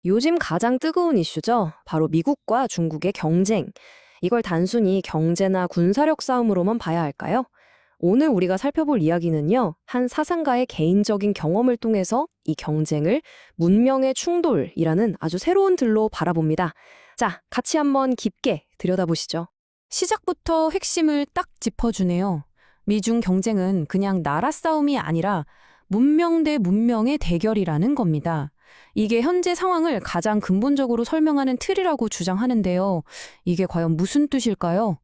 요즘 가장 뜨거운 이슈죠. 바로 미국과 중국의 경쟁. 이걸 단순히 경제나 군사력 싸움으로만 봐야 할까요? 오늘 우리가 살펴볼 이야기는요, 한 사상가의 개인적인 경험을 통해서 이 경쟁을 문명의 충돌이라는 아주 새로운 틀로 바라봅니다. 자, 같이 한번 깊게 들여다보시죠. 시작부터 핵심을 딱 짚어주네요. 미중 경쟁은 그냥 나라 싸움이 아니라 문명 대 문명의 대결이라는 겁니다. 이게 현재 상황을 가장 근본적으로 설명하는 틀이라고 주장하는데요. 이게 과연 무슨 뜻일까요?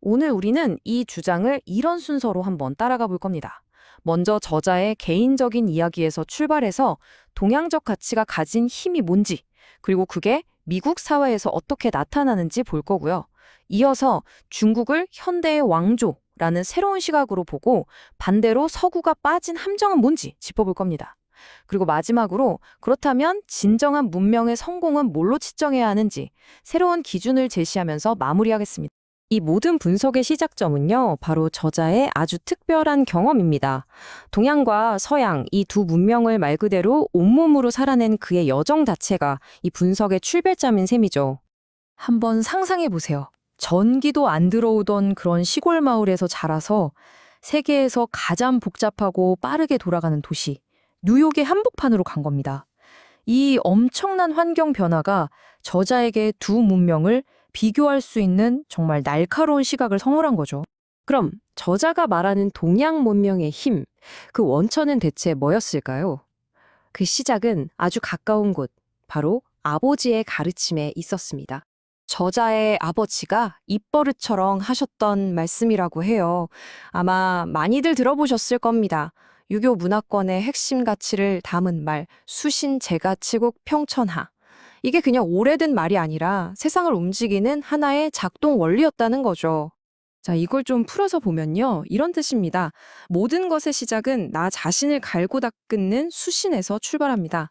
오늘 우리는 이 주장을 이런 순서로 한번 따라가 볼 겁니다. 먼저 저자의 개인적인 이야기에서 출발해서 동양적 가치가 가진 힘이 뭔지, 그리고 그게 미국 사회에서 어떻게 나타나는지 볼 거고요. 이어서 중국을 현대의 왕조라는 새로운 시각으로 보고 반대로 서구가 빠진 함정은 뭔지 짚어볼 겁니다. 그리고 마지막으로 그렇다면 진정한 문명의 성공은 뭘로 측정해야 하는지 새로운 기준을 제시하면서 마무리하겠습니다. 이 모든 분석의 시작점은요, 바로 저자의 아주 특별한 경험입니다. 동양과 서양 이 두 문명을 말 그대로 온몸으로 살아낸 그의 여정 자체가 이 분석의 출발점인 셈이죠. 한번 상상해 보세요. 전기도 안 들어오던 그런 시골 마을에서 자라서 세계에서 가장 복잡하고 빠르게 돌아가는 도시, 뉴욕의 한복판으로 간 겁니다. 이 엄청난 환경 변화가 저자에게 두 문명을 비교할 수 있는 정말 날카로운 시각을 선물한 거죠. 그럼 저자가 말하는 동양 문명의 힘, 그 원천은 대체 뭐였을까요? 그 시작은 아주 가까운 곳, 바로 아버지의 가르침에 있었습니다. 저자의 아버지가 입버릇처럼 하셨던 말씀이라고 해요. 아마 많이들 들어보셨을 겁니다. 유교 문화권의 핵심 가치를 담은 말, 수신 제가치국 평천하. 이게 그냥 오래된 말이 아니라 세상을 움직이는 하나의 작동 원리였다는 거죠. 자, 이걸 좀 풀어서 보면요, 이런 뜻입니다. 모든 것의 시작은 나 자신을 갈고 닦는 수신에서 출발합니다.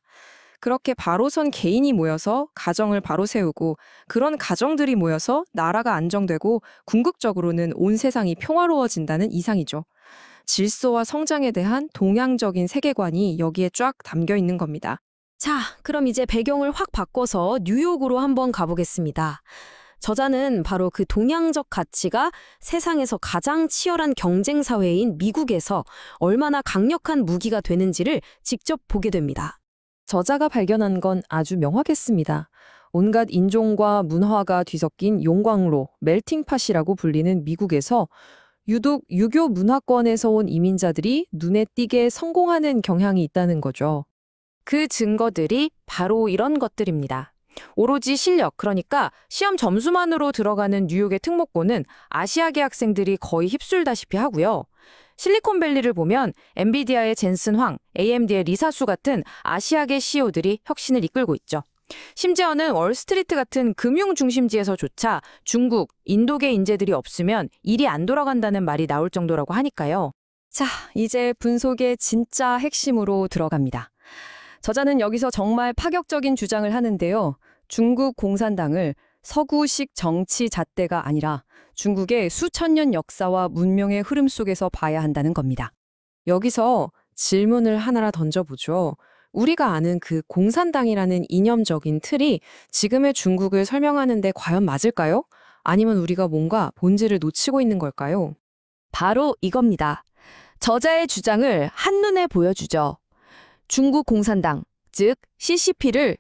그렇게 바로 선 개인이 모여서 가정을 바로 세우고 그런 가정들이 모여서 나라가 안정되고 궁극적으로는 온 세상이 평화로워진다는 이상이죠. 질서와 성장에 대한 동양적인 세계관이 여기에 쫙 담겨 있는 겁니다. 자, 그럼 이제 배경을 확 바꿔서 뉴욕으로 한번 가보겠습니다. 저자는 바로 그 동양적 가치가 세상에서 가장 치열한 경쟁 사회인 미국에서 얼마나 강력한 무기가 되는지를 직접 보게 됩니다. 저자가 발견한 건 아주 명확했습니다. 온갖 인종과 문화가 뒤섞인 용광로, 멜팅팟이라고 불리는 미국에서 유독 유교 문화권에서 온 이민자들이 눈에 띄게 성공하는 경향이 있다는 거죠. 그 증거들이 바로 이런 것들입니다. 오로지 실력, 그러니까 시험 점수만으로 들어가는 뉴욕의 특목고는 아시아계 학생들이 거의 휩쓸다시피 하고요. 실리콘밸리를 보면 엔비디아의 젠슨 황, AMD의 리사수 같은 아시아계 CEO들이 혁신을 이끌고 있죠. 심지어는 월스트리트 같은 금융 중심지에서조차 중국, 인도계 인재들이 없으면 일이 안 돌아간다는 말이 나올 정도라고 하니까요. 자, 이제 분석의 진짜 핵심으로 들어갑니다. 저자는 여기서 정말 파격적인 주장을 하는데요. 중국 공산당을 서구식 정치 잣대가 아니라 중국의 수천 년 역사와 문명의 흐름 속에서 봐야 한다는 겁니다. 여기서 질문을 하나 던져보죠. 우리가 아는 그 공산당이라는 이념적인 틀이 지금의 중국을 설명하는데 과연 맞을까요? 아니면 우리가 뭔가 본질을 놓치고 있는 걸까요? 바로 이겁니다. 저자의 주장을 한눈에 보여주죠. 중국 공산당, 즉 CCP를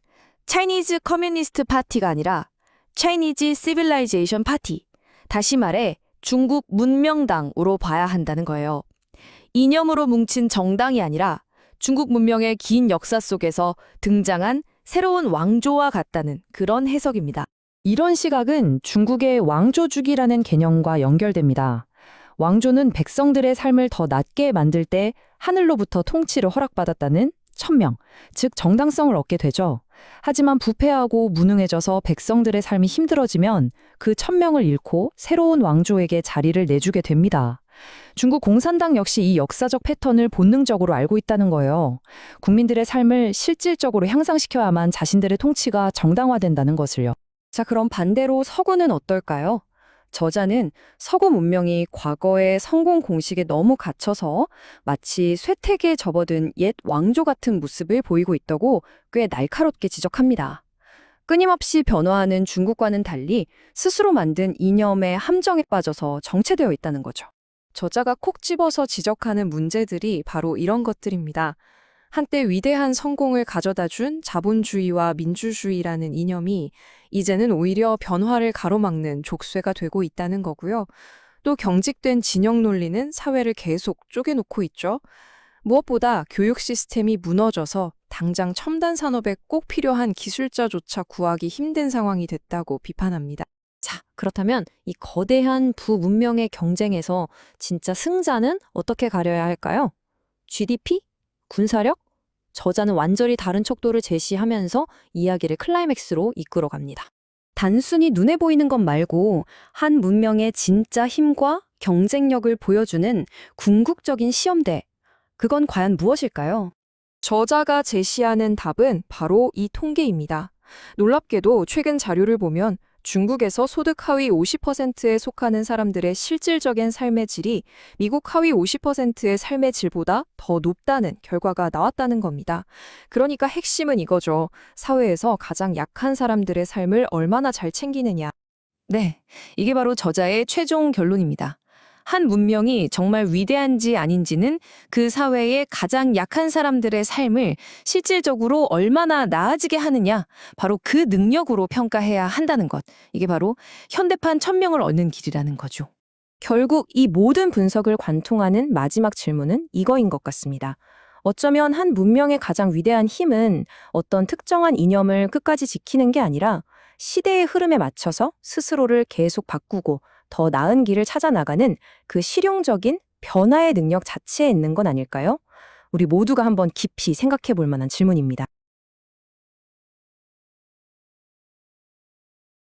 차이니즈 커뮤니스트 파티가 아니라 차이니즈 시빌라이제이션 파티, 다시 말해 중국 문명당으로 봐야 한다는 거예요. 이념으로 뭉친 정당이 아니라 중국 문명의 긴 역사 속에서 등장한 새로운 왕조와 같다는 그런 해석입니다. 이런 시각은 중국의 왕조주기라는 개념과 연결됩니다. 왕조는 백성들의 삶을 더 낫게 만들 때 하늘로부터 통치를 허락받았다는 천명, 즉 정당성을 얻게 되죠. 하지만 부패하고 무능해져서 백성들의 삶이 힘들어지면 그 천명을 잃고 새로운 왕조에게 자리를 내주게 됩니다. 중국 공산당 역시 이 역사적 패턴을 본능적으로 알고 있다는 거예요. 국민들의 삶을 실질적으로 향상시켜야만 자신들의 통치가 정당화된다는 것을요. 자, 그럼 반대로 서구는 어떨까요? 저자는 서구 문명이 과거의 성공 공식에 너무 갇혀서 마치 쇠퇴기에 접어든 옛 왕조 같은 모습을 보이고 있다고 꽤 날카롭게 지적합니다. 끊임없이 변화하는 중국과는 달리 스스로 만든 이념의 함정에 빠져서 정체되어 있다는 거죠. 저자가 콕 집어서 지적하는 문제들이 바로 이런 것들입니다. 한때 위대한 성공을 가져다 준 자본주의와 민주주의라는 이념이 이제는 오히려 변화를 가로막는 족쇄가 되고 있다는 거고요. 또 경직된 진영 논리는 사회를 계속 쪼개놓고 있죠. 무엇보다 교육 시스템이 무너져서 당장 첨단 산업에 꼭 필요한 기술자조차 구하기 힘든 상황이 됐다고 비판합니다. 자, 그렇다면 이 거대한 부문명의 경쟁에서 진짜 승자는 어떻게 가려야 할까요? GDP? 군사력? 저자는 완전히 다른 척도를 제시하면서 이야기를 클라이맥스로 이끌어갑니다. 단순히 눈에 보이는 것 말고 한 문명의 진짜 힘과 경쟁력을 보여주는 궁극적인 시험대. 그건 과연 무엇일까요? 저자가 제시하는 답은 바로 이 통계입니다. 놀랍게도 최근 자료를 보면 중국에서 소득 하위 50%에 속하는 사람들의 실질적인 삶의 질이 미국 하위 50%의 삶의 질보다 더 높다는 결과가 나왔다는 겁니다. 그러니까 핵심은 이거죠. 사회에서 가장 약한 사람들의 삶을 얼마나 잘 챙기느냐. 네, 이게 바로 저자의 최종 결론입니다. 한 문명이 정말 위대한지 아닌지는 그 사회의 가장 약한 사람들의 삶을 실질적으로 얼마나 나아지게 하느냐, 바로 그 능력으로 평가해야 한다는 것. 이게 바로 현대판 천명을 얻는 길이라는 거죠. 결국 이 모든 분석을 관통하는 마지막 질문은 이거인 것 같습니다. 어쩌면 한 문명의 가장 위대한 힘은 어떤 특정한 이념을 끝까지 지키는 게 아니라 시대의 흐름에 맞춰서 스스로를 계속 바꾸고 더 나은 길을 찾아 나가는 그 실용적인 변화의 능력 자체에 있는 건 아닐까요? 우리 모두가 한번 깊이 생각해 볼 만한 질문입니다.